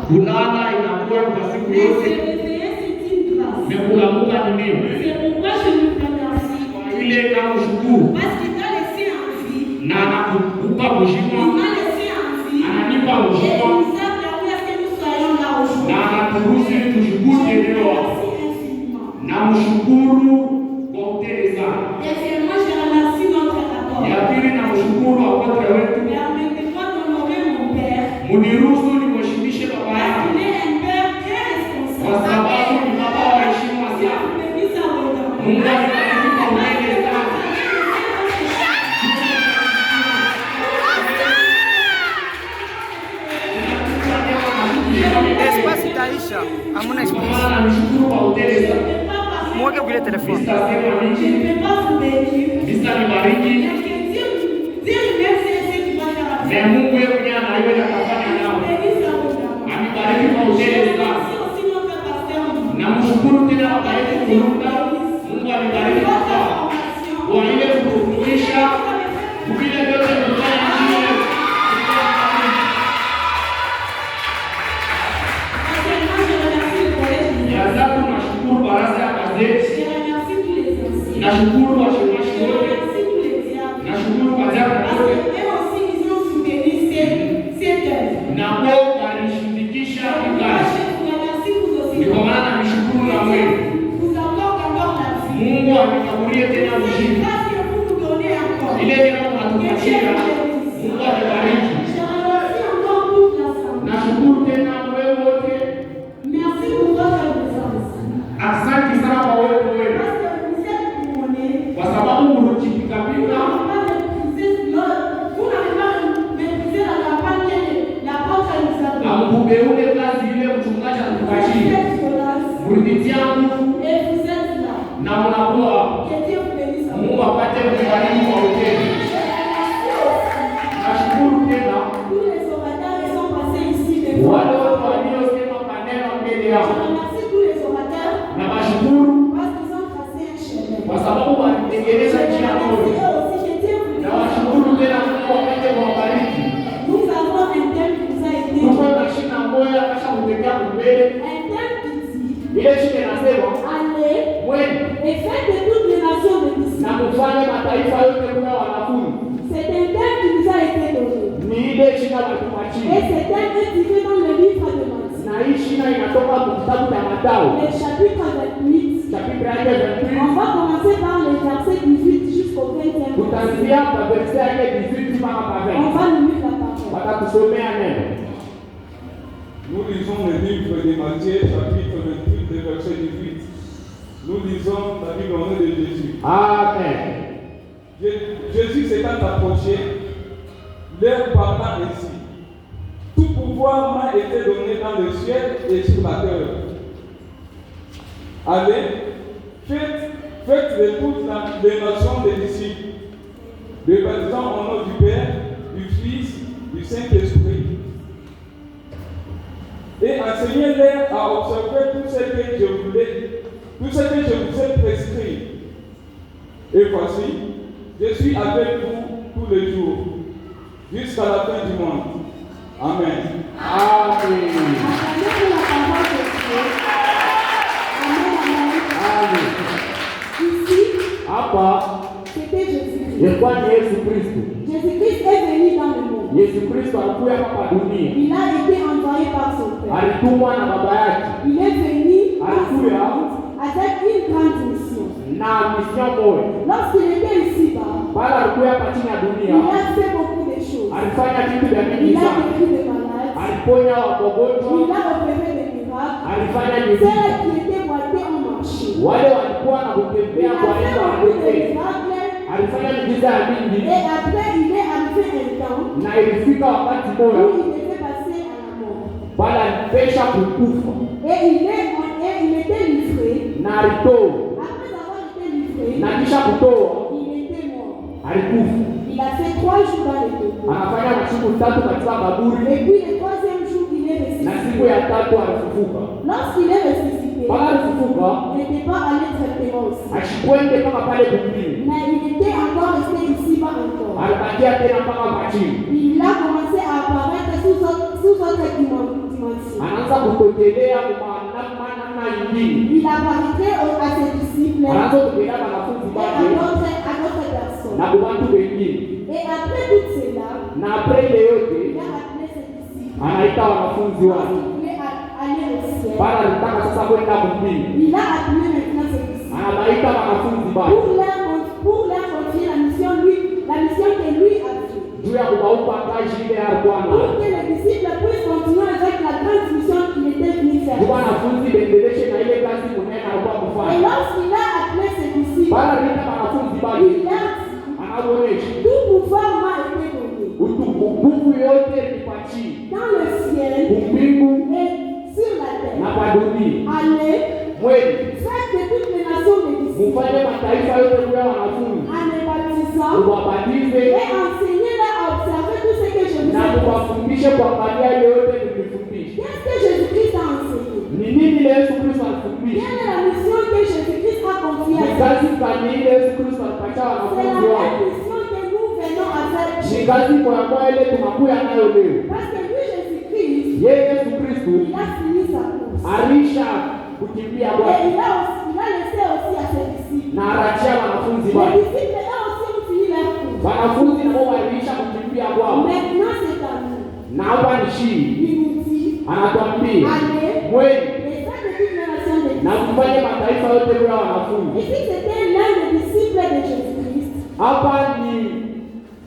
kulala inakuwa kwa siku yote. Mais kulamuka ni nini? Kwa ile kama shukuru. Na anakupa uzima. Ananipa uzima. Na anaturuhusu tushukuru leo. Na mshukuru kwa utele sana. Ya pili na mshukuru apatre wetu. Muniruhusu nimheshimishe baba yangu. Kwa sababu ni baba wa heshima sana. Mungu anibariki kwa upendo sana. Espace itaisha. Hamuna espace. Namshukuru kwa utele sana. Mweke kule telefoni. Mr. Nibariki. Na Mungu yeye mwenyewe anaweza kufanya nao. Anibariki kwa utele sana. Namshukuru tena baba yetu Kurunda. Mungu anibariki kwa ile kutufundisha vile vyote tunafanya chini. Ya tatu nashukuru baraza ya gazeti. Nashukuru washauri wote. Nashukuru wazee wote. Na wao walishindikisha kazi. Ndio maana namshukuru na wewe. Mungu amekaburie tena ushindi. Ile jambo natupatia. Mungu atubariki. Nashukuru tena wewe wote. Asante sana kwa wewe. Kwa sababu mlichipika pika. Amkubeule kazi ile mchungaji atupatie. Mlipitia Mungu. Na mnakuwa. Mungu apate kubariki kwa utele. Nashukuru tena. Wale watu waliosema maneno mbele yao. Na mashukuru. Kwa sababu walitengeneza njia nzuri. Na washukuru tena Mungu apate kuwabariki. Tuko na shina moja kasha kutekea mbele. Ile shina nasema wewe na kufanya mataifa yote kuwa wanafunzi. Ni ile shina walitupatia. Na hii shina inatoka kwa kitabu cha Mathayo. Chapitre 28. Tutaanzia kwa verse yake 18 mpaka 20. Watakusomea neno. Nous lisons le livre de Matthieu, chapitre 28, verset 18. Nous lisons la Bible au nom de Jésus. Amen. Jésus s'étant approché, leur parla ainsi. Tout pouvoir m'a été donné dans le ciel et sur la terre. Allez, faites de toutes les nations des disciples, les baptisant au nom du Père, du Fils, du Saint-Esprit. Et enseignez-les à observer tout ce que je vous ai prescrit. Et voici, je suis avec vous tous les jours, jusqu'à la fin du monde. Amen. Amen. Hapa ilikuwa ni Yesu Kristo. Jésus-Christ est venu dans le monde. Yesu Kristo alikuja hapa dunia. Il a été envoyé par son Père. Alitumwa na baba yake. Il est venu Alikuja avec une grande mission. na mission moja. Lorsqu'il était ici-bas, Bala alikuja hapa chini ya il dunia. a fait beaucoup de choses. Alifanya vitu vya mingi Il a sana. guéri des malades. Aliponya Il wagonjwa. a opéré des miracles. Alifanya Ceux miujiza. qui étaient boités ont marché. Wale walikuwa na Il kutembea a kwa fait neno beaucoup de walitembea. miracles. Alifanya miujiza ya mingi. Et après, il est arrivé un temps Na ilifika wakati où moja il était passé à la mort. Bala alipesha kukufa Et il était livré. na alitoa Après avoir été livré, na kisha kutoa il était mort. alikufa. Il a fait 3 jours dans le tombeau. Anafanya masiku 3 katika kaburi Et puis le 3e jour, il est na siku ressuscité. ya 3 alifufuka. Lorsqu'il est ressuscité, Bala alifufuka il n'était pas allé directement au ciel. ashikwende mpaka pale kumbini. Mais il était encore resté ici-bas encore. Alibakia tena mpaka machini. Il a commencé à apparaître sous autre dimension. anaanza kutokelea kwa namna nyingine. Il apparaîtrait à ses disciples Anaanza kutokelea wanafunzi et à wake d'autres personnes. na kwa watu wengine. Et après tout cela, Na après ile yote il a appelé ses disciples. anaita wanafunzi wake. Il voulait aller au ciel. Bana alitaka sasa kwenda mbinguni. Il a appelé maintenant ses disciples. Anaita wanafunzi wake. Pour leur confier la mission que lui a fait. Juu ya kubaupa kazi ile ya Bwana. Pour que les disciples puissent continuer avec la grande mission qu'il était venu faire. Kwa wanafunzi bendeleshe na ile kazi munene alikuwa Et kufanya. lorsqu'il a appelé ses disciples, Bana anaita wanafunzi wake. il a dit, Anaboresha tout pouvoir m'a été donné nguvu yote nipatie dans le ciel mbingu et sur la na terre. kwa dunia. Allez, Mweli faites de toutes les nations des disciples, mufanye mataifa yote kuwa wanafunzi, en les baptisant uwabatize et enseignez-leur à observer tout ce que je vous na ai dit. kuwafundishe kuangalia ile yote nilifundisha. Qu'est-ce que Jésus-Christ a enseigné? Ni nini ile Yesu Kristo alifundisha? Quelle est la mission que Jésus-Christ a confiée Ni à kazi nous? gani ile Yesu Kristo alipatia C'est la wanafunzi même wake? mission que nous venons à faire. Ni kazi kwa ile tunakuya nayo leo. Parce que lui, Jésus-Christ, Yeye Yesu Kristo il a fini sa course. alisha kukimbia Et Bwana il a laissé aussi à ses disciples. na arachia wanafunzi Les wake. disciples eux aussi ont fini leur course. Wanafunzi nao walisha kukimbia Bwana. Maintenant, c'est à nous. Na hapa ni shii Il nous dit, anatuambia allez, mweli et faites de toutes les nations des na disciples. kufanya mataifa yote kuwa wanafunzi. Ici, c'était l'un des disciples de Jésus-Christ, Hapa ni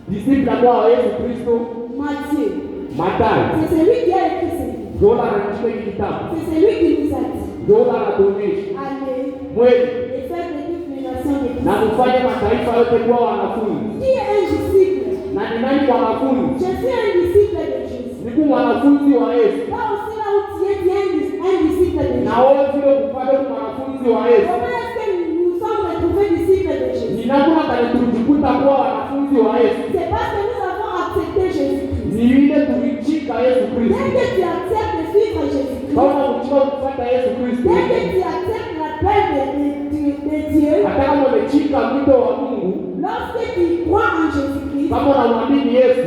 disciple kwa Yesu Kristo Matthieu. Mathayo. C'est celui qui a écrit ce livre. Ndio anachukua hiki kitabu. C'est celui qui nous a dit, Ndio anatuonyesha allez, mweli et faites de toutes les nations des na disciples. kufanya mataifa yote kuwa wanafunzi. Qui est un disciple? Na ni nani wanafunzi? Je suis un disciple de Jésus. Ni kwa wanafunzi wa Yesu. Là aussi, là où tu es, tu es un disciple de Na Jésus. wewe vile kupata kwa wanafunzi wa Yesu. Comment est-ce que nous sommes retrouvés disciples de Jésus? Ni namna gani tulijikuta kuwa wanafunzi wa Yesu? C'est parce que nous avons accepté Jésus-Christ. Ni ile tulichika Yesu Dès Kristo. que tu acceptes de suivre Jésus-Christ, Kama ukichukua kufuata Yesu Kristo. dès que tu acceptes l'appel de Dieu, Hata kama umechika mwito wa Mungu, lorsque tu crois en Jésus-Christ, kama unamwamini Yesu,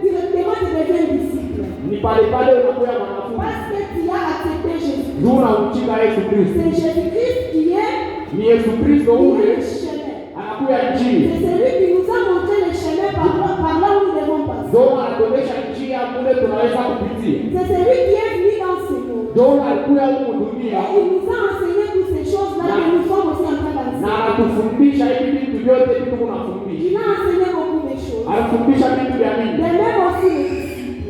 directement tu deviens disciple. ni pale pale unakuwa mwanafunzi. Parce que tu as accepté Jésus-Christ. Ndio unamchika Yesu Kristo. C'est Jésus-Christ qui est Ni Yesu Kristo le ule chemin. anakuya njia. C'est celui qui nous a montré le chemin par là où nous devons passer. Ndio anatuonyesha njia kule tunaweza kupitia. C'est celui qui est venu dans ce monde. Ndio alikuya huko dunia Et il nous a enseigné toutes ces choses-là que nous sommes aussi en train na d'enseigner. anatufundisha hivi vitu vyote vitu kunafundisha. Il a enseigné beaucoup de choses. Anafundisha vitu vya mingi Mais même aussi,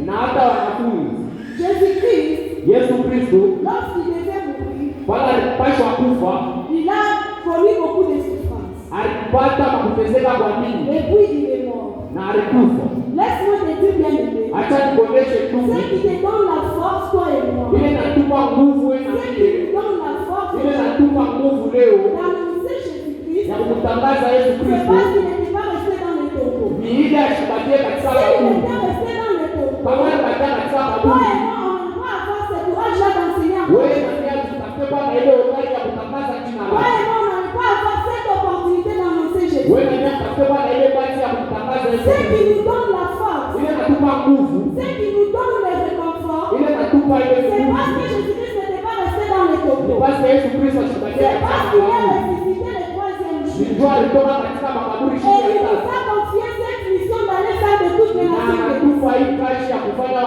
na hata wanafunzi. Jésus-Christ, Yesu Kristo lorsqu'il devait mourir, pale alipashwa kufa, il a connu beaucoup de souffrances. alipata makuteseka kwa mingi Et puis il est mort. na alikufa. Laisse-moi te dire, bien aimé, Acha nikuoneshe tu ce qui te donne la force, toi et moi, ile natupa nguvu wewe na ce qui mimi, nous donne la force ile natupa nguvu leo d'annoncer Jésus-Christ, ya kumtangaza Yesu c'est Kristo parce qu'il n'était pas resté dans le tombeau. ni ile ashibakie katika S'il kaburi. était resté dans le Kama tombeau, wewe katika katika toi kaburi, et moi, on doit avoir ce courage-là d'enseigner à wewe Dieu. na mimi tutafute Bwana ile ukali ya kutangaza jina Toi lake. et moi, on n'arrive pas à avoir cette opportunité d'annoncer Jésus. Wewe na mimi tutafute Bwana ile basi ya kutangaza Yesu Ce qui Kristo. nous donne la force, Ile natupa nguvu, ce qui nous donne le réconfort, ile natupa ile c'est nguvu. parce que Jésus-Christ n'était pas resté dans le tombeau. Basi Yesu Kristo ashibakie C'est katika parce qu'il est kaburi. ressuscité le troisième jour. Ndio alitoka katika makaburi Et siku il ya nous tatu. a confié cette mission d'aller faire de toutes les Na nations. anatupa hii kazi ya kufanya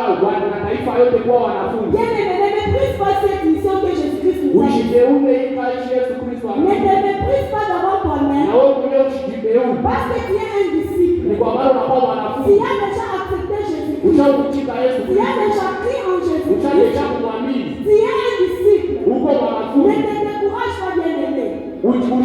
mataifa yote kuwa wanafunzi. Bien aimé, ne méprise pas cette mission que Jésus-Christ nous a donnée. Ushigeune hii kazi Yesu Kristo Ne amekupa. te méprise pas d'abord Na toi-même wewe mwenyewe ushigeune. parce que tu es un disciple. Ni kwa maana unakuwa Tu mwanafunzi. as déjà accepté Jésus-Christ. Ushamchika Yesu Tu as Kristo. déjà cru en Jésus-Christ. Ushanisha kumwamini. Tu es un disciple. Uko Ne mwanafunzi. te décourage pas, bien aimé.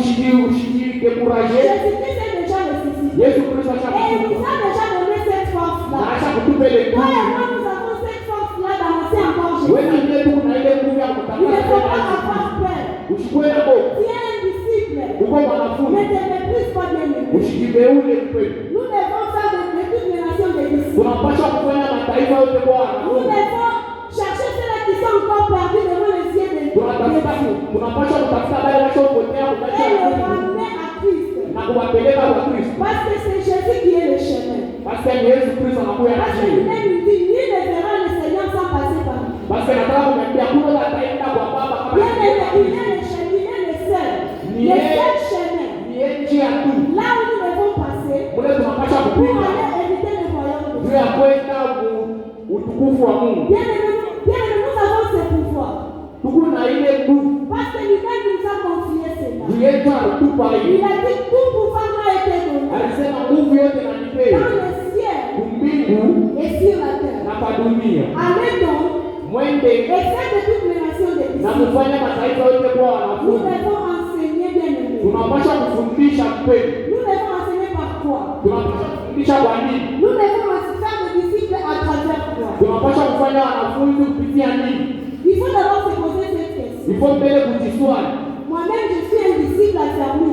Ushikekuraje. Jésus-Christ est déjà ressuscité. Yesu Kristo Et il nous ashakufa. a déjà donné cette Na force-là. ashakutupa ile Toi et nguvu. moi, nous avons cette force-là d'annoncer encore Wewe Jésus. na mimi tu kuna ile nguvu ya Il ne kutangaza faut pas tena. avoir peur. Ushikwe na bovu. Tu es un disciple. Uko Ne mwanafunzi. te méprise pas, bien aimé. Ushikibeule kweli. Nous devons faire de toutes les nations des disciples. Tunapaswa kufanya mataifa yote kuwa Nous wanafunzi. devons chercher ceux-là qui sont encore perdus devant les yeux de Dieu Tunapaswa kutafuta wale waliopotea et kupatia les Mungu ramener à Christ. na kuwapeleka kwa Kristo. Parce que c'est Jésus qui est le chemin. Parce que ni Yesu Kristo anakuja na Parce que njia. Bible nous dit, nul ne verra le Seigneur sans passer par lui. Il est le seul. Le seul chemin. Là où nous devons passer pour aller éviter le royaume de Dieu. Bien aimé, nous avons ce pouvoir. Parce que lui-même nous a confié ses mains. Il a dit tout pouvoir m'a été donné. Dans le ciel et sur la terre. Allez donc. Et faites de toutes les nations des disciples. Nous devons enseigner bien aimé. Nous devons enseigner par quoi? Nous devons faire des disciples à travers quoi? Il faut d'abord se poser cette question. Moi-même, je suis un disciple à Fermou.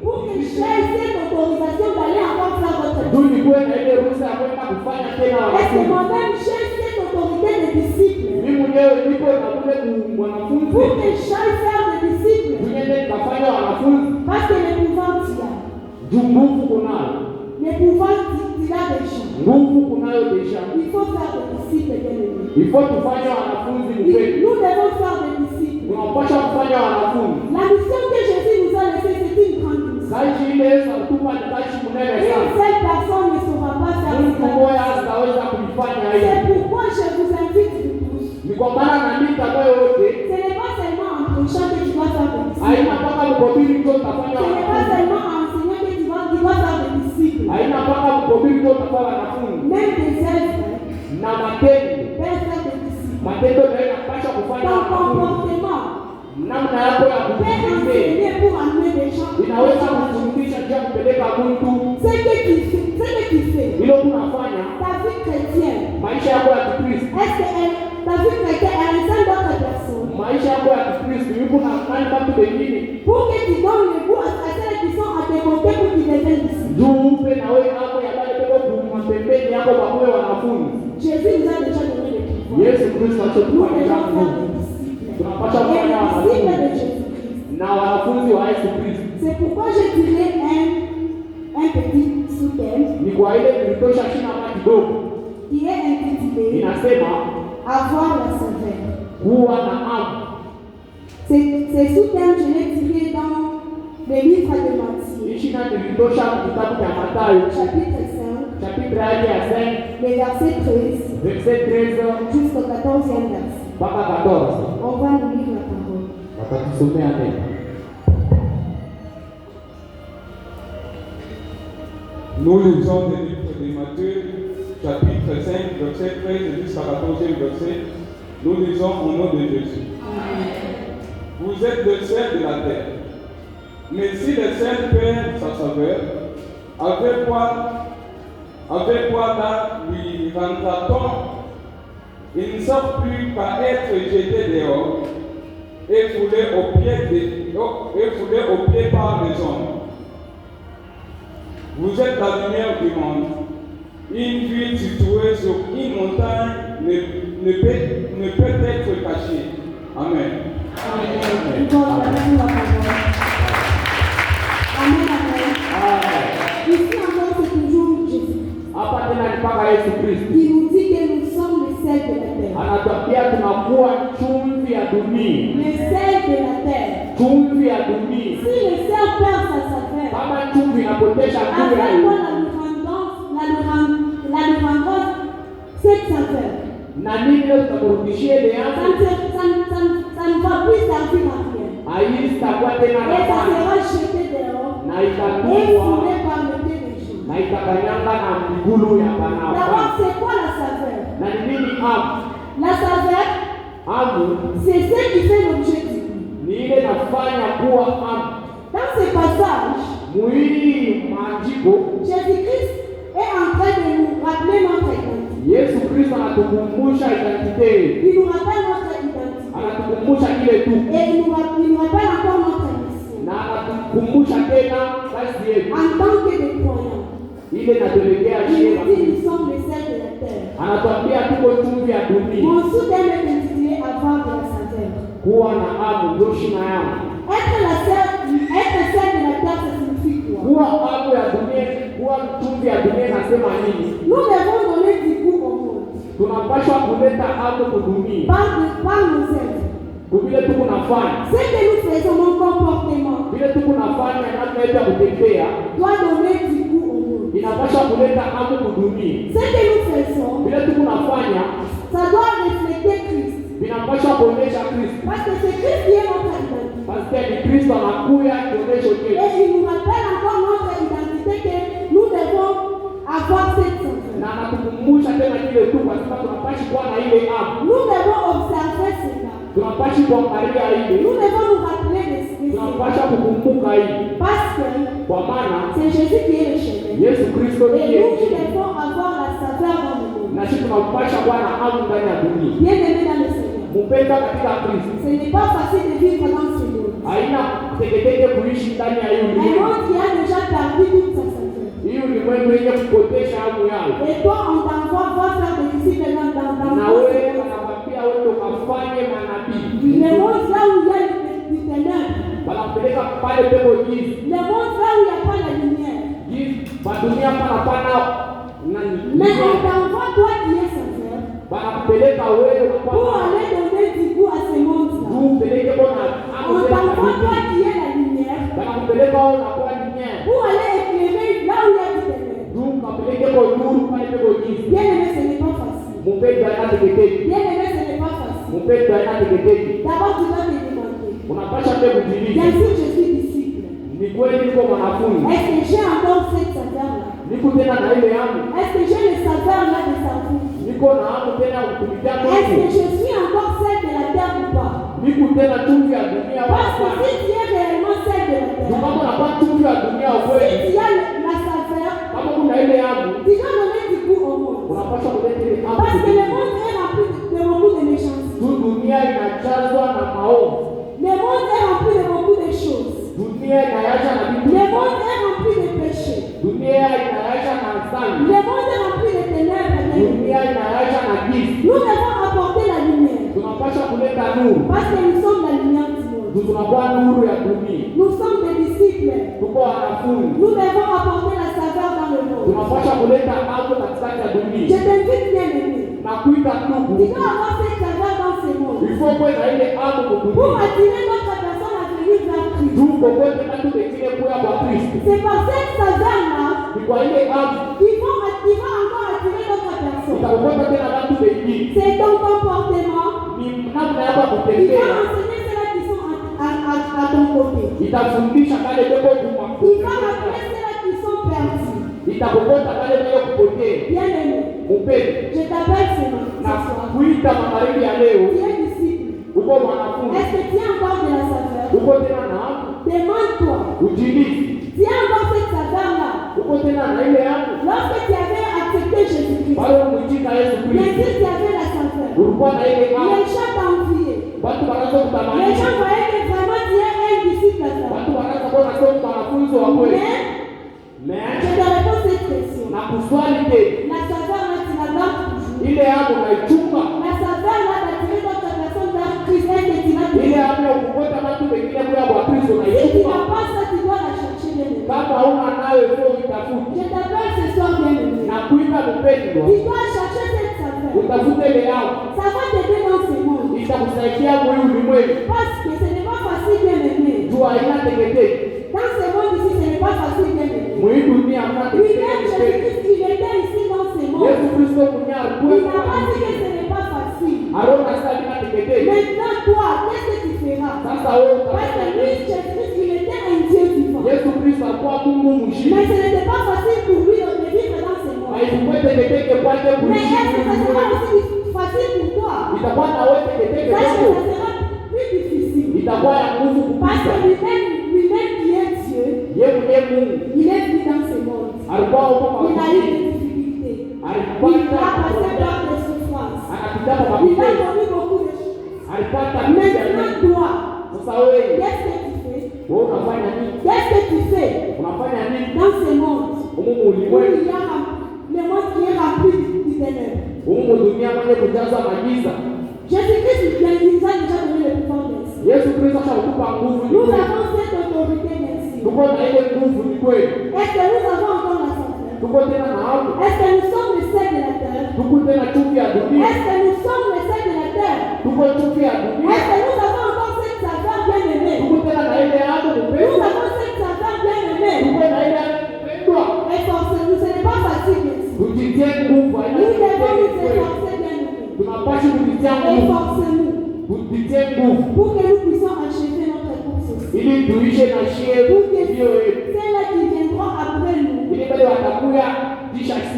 Pour que j'ai cette autorisation d'aller encore faire votre disciple. Est-ce que moi-même j'ai cette autorité de disciple? Pour que j'aille faire des disciples. Parce que le pouvoir t'y a. Le pouvoir t'y a déjà. Il faut faire des disciples bien aimés. Nous devons faire des disciples. La mission que Jésus nous a laissée, c'est une grande mission. Une seule personne ne saura pas faire ce qu'on fait. C'est pourquoi je vous invite tous. Ce n'est pas seulement en prêchant que tu vas faire des disciples. Ce n'est pas seulement en enseignant que tu vas faire des disciples. Même des œuvres. Faire des disciples. Ton comportement. Faire enseigner pour amener des gens. Ce que tu fais. Ta vie chrétienne. Est-ce que ta vie chrétienne elle enseigne d'autres personnes? Pour que tu donnes le goût à celles qui sont à tes côtés pour qu'ils deviennent disciples. Jésus nous a déjà donné le pouvoir. Nous devons faire des disciples. Et les disciples de Jésus-Christ. C'est pourquoi je dirais un petit sous-thème qui est intitulé Avoir la saveur. Ces sous-thèmes, je l'ai tiré dans le livre de Matthieu. Chapitre 5, le verset 13 jusqu'au 14e verset. On va nous lire la parole. Nous lisons le livre de Matthieu, chapitre 5, verset 13 jusqu'à 14e verset. Nous lisons au nom de Jésus. Vous êtes le sel de la terre. Mais si le sel perd sa saveur, avec quoi lui rendra-t-on? Il ne savent plus qu'à être jeté dehors et foulé aux pieds par les hommes. Vous êtes la lumière du monde. Une ville située sur une montagne ne peut être cachée. Amen. Amen. Ici encore, c'est toujours Jésus. Il nous dit que nous sommes le sel de la terre. Le sel de la terre. Si le sel perd sa saveur, avec quoi la lui rendons cette saveur? Ça ne va plus servir à rien. Et ça sera jeté dehors et foulé par le pied des gens. D'abord, c'est quoi la saveur? La saveur, c'est ce qui fait l'objet du goût. Dans ce passage, Jésus-Christ est en train de nous rappeler notre identité. Il nous rappelle notre identité. Et il nous rappelle encore notre mission. En tant que des croyants, il nous dit nous sommes le sel de la terre. Mon sous-thème est intitulé Avoir de la saveur. Être sel de la terre, ça signifie quoi? Nous devons donner du goût au monde. Par nos œuvres. Vile tuko nafanya. Ce que nous faisons, mon comportement. Vile tuko nafanya namna yetu ya kutembea. Doit donner du goût au monde. Inapaswa kuleta hamu kudunia. Ce que nous faisons. Vile tuko nafanya. Ça doit refléter Christ. Inapaswa kuonesha Kristo. Parce que c'est Christ qui est notre identité. Parce que ni Kristo anakuya kuonesha Et il nous rappelle encore notre identité que nous devons avoir cette santé. Na anatukumbusha tena kile tu kwa sababu tunapaswa kuwa na ile hamu. Nous devons observer cela. Tunapaswa kuangalia ile. Nous devons nous rappeler de ce. Tunapaswa kukumbuka ile. Parce que kwa maana c'est Jésus qui est le chemin. Yesu Kristo ndiye. Et nous devons avoir la saveur dans le monde. Na sisi tunapaswa kuwa na hamu ndani ya dunia. Bien-aimé dans le Seigneur. Mpenda katika Kristo. Ce n'est pas facile de vivre dans ce monde. Haina teketeke kuishi ndani ya hiyo dunia. Un monde qui a déjà perdu toute sa saveur. Hiyo ni mwenye yenye kupotesha hamu yao. Et toi on t'envoie voir faire des disciples dans na wewe wanakwambia wewe ukafanye manabii. Le monde là où il y a du ténèbres. Wanapeleka pale pepo giza. Le monde là où il n'y a pas la lumière. Giza, dunia pana nani? Mais on t'envoie toi qui es sincère. Wanapeleka wewe pour aller donner du goût à ce monde là. On t'envoie toi qui es la lumière. Wanapeleka wewe unakuwa lumière. Pour aller éclairer là où il y a du ténèbres. Bien-aimé, ce n'est pas facile. Bien-aimé, ce n'est pas facile. D'abord, tu dois te demander. Bien sûr, je suis disciple. Est-ce que j'ai encore cette saveur-là? Est-ce que j'ai le saveur-là de servir? Est-ce que je suis encore celle de la terre ou pas? Parce que si tu es réellement celle de la terre, si tu as la saveur, tu dois donner du goût au monde. Parce que le monde est rempli de beaucoup de méchanceté. Le monde est rempli de beaucoup de choses. Le monde est rempli de péchés. Le monde est rempli de ténèbres. Nous devons apporter la lumière. Parce que nous sommes la lumière du monde. Nous sommes des disciples. Nous devons apporter la saveur dans le monde. Je t'invite, bien-aimé. Tu dois avoir cette saveur dans ce monde. Pour attirer notre personne à venir vers Christ. C'est par cette saveur-là qui va encore attirer notre personne. C'est ton comportement. Il va enseigner ceux-là qui sont à ton côté. Il va rappeler ceux-là qui sont perdus. Bien-aimé, je t'appelle ce soir. Tu es disciple. Est-ce que tu as encore de la saveur? Demande-toi. Tu as encore cette saveur-là? Lorsque tu avais accepté Jésus-Christ, bien sûr tu avais la saveur. Les gens t'enviaient. Les gens voyaient que vraiment tu es un disciple à ça. Mais je te réponds cette question. La saveur-là, tu la gardes toujours. La saveur-là d'attirer notre personne vers Christ, que tu vas toujours. Si tu n'as pas ça, tu dois la chercher bien-aimé. Je t'appelle ce soir bien-aimé. Tu dois chercher cette saveur. Ça va t'aider dans ce monde. Parce que ce n'est pas facile bien-aimé. Dans ce monde ici, ce n'est pas facile bien-aimé. Lui-même, Jésus-Christ, il était ici dans ce monde. Il n'a pas dit que ce n'est pas facile. Maintenant, toi, qu'est-ce que tu feras? Parce que lui, Jésus-Christ, il était un Dieu vivant. Mais ce n'était pas facile pour lui de vivre dans ce monde. Mais est-ce que ça sera aussi facile pour toi? Ça sera plus difficile. Parce que lui-même qui est Dieu, il est venu dans ce monde. Il a eu des difficultés. Il a passé par des souffrances. Il a connu beaucoup de choses. Maintenant, toi, qu'est-ce que tu fais? Qu'est-ce que tu fais dans ce monde où il y a le monde qui est rempli de ténèbres? Jésus-Christ nous a déjà donné le pouvoir d'ainsi. Nous avons cette autorité d'ainsi. Est-ce que nous avons encore la santé? Est-ce que nous sommes le sel de la terre? Est-ce que nous sommes le sel de la terre? Est-ce que nous avons Nous avons cette saveur bien aimée. Et forcément, ce n'est pas facile. Nous devons nous efforcer bien aimés. Et forcément, pour que nous puissions achever notre course aussi. Pour que ceux-là qui viendront après nous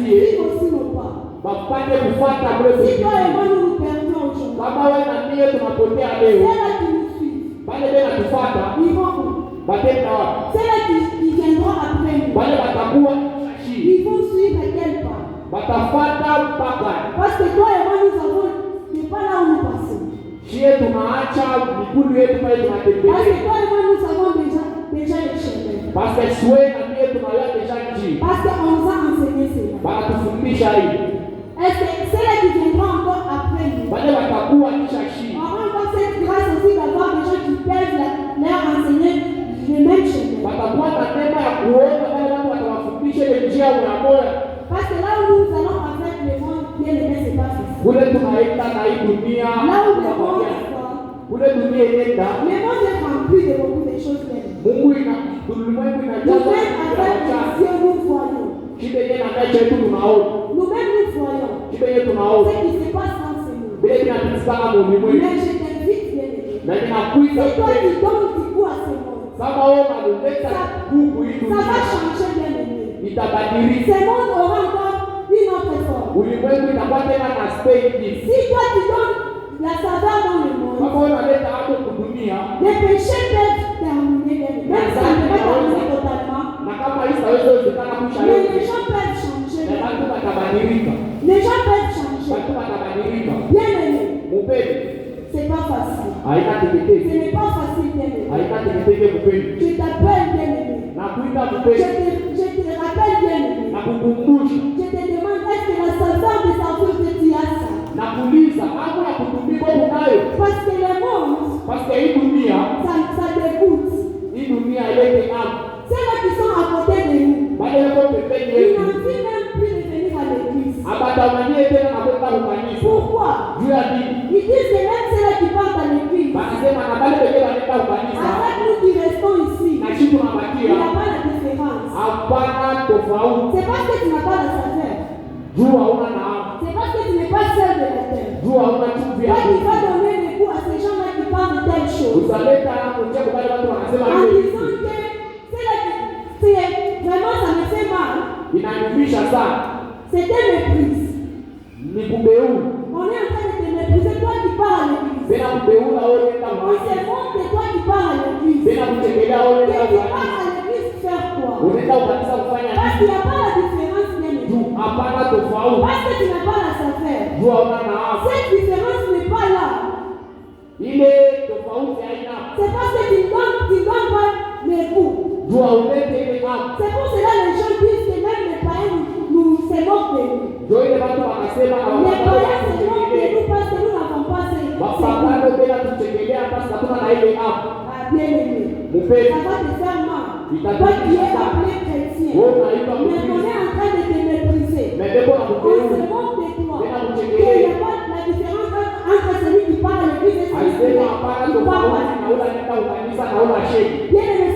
vivent aussi nos pas. Si toi et moi nous nous perdions aujourd'hui, ceux-là qui nous suivent, ils vont où? Ceux-là qui viendront après nous, ils vont suivre quel pas? Parce que toi et moi nous avons, n'est pas là où nous passons. Parce que toi et moi nous savons déjà le chemin. Parce qu'on nous a enseigné cela. Est-ce que ceux-là qui viendront encore après nous auront encore cette grâce aussi d'avoir des gens qui peuvent leur enseigner le même chemin? Parce que là où nous allons avec le monde bien aimé, c'est pas facile. Là où le monde est rempli de beaucoup de choses belles. Nous-mêmes avec les yeux, nous voyons. Nous-mêmes nous voyons ce qui se passe dans ce monde. Mais je t'invite bien aimé. C'est toi qui donnes du goût à ce monde. Ça va changer bien aimé. Ce monde aura encore une autre forme. Si toi tu donnes la saveur dans le monde, les péchés peuvent terminer bien aimé. Même si ça ne peut pas terminer totalement. Mais les gens peuvent changer. Les gens peuvent changer. Bien aimé. C'est pas facile. Ce n'est pas facile bien aimé. Je t'appelle bien aimé. Je te rappelle bien aimé. Je te demande, est-ce que la saveur de sa vie que tu as ça? Parce que le monde, ça dégoûte. Ceux-là qui sont à côté de nous, ils n'ont même plus de venir à l'église. Pourquoi? Ils disent que même ceux-là qui partent à l'église, avec nous qui restons ici, il n'y a pas la différence. C'est parce que tu n'as pas la saveur. C'est parce que tu n'es pas seul de la terre. Toi qui vas donner le goût à ces gens-là qui parlent de telles choses. En disant que vraiment ça me fait mal. C'est un mépris. On est en train de te mépriser, toi qui pars à l'église. On se montre de toi qui pars à l'église. Que tu pars à l'église faire quoi? Parce qu'il n'y a pas la différence bien aimé. Parce que tu n'as pas la saveur. Cette différence n'est pas là. C'est parce que tu donnes pas les coups. C'est pour cela que les gens disent que même les païens nous se moquent de nous. Les païens se moquent de nous parce que nous n'avons pas ces bien aimé. Ça va te faire mal. Toi qui es appelé chrétien, mais on est en train de te mépriser. On se moque de toi. Il n'y a pas la différence entre celui qui parle à l'église et celui qui parle à l'église. Bien aimé,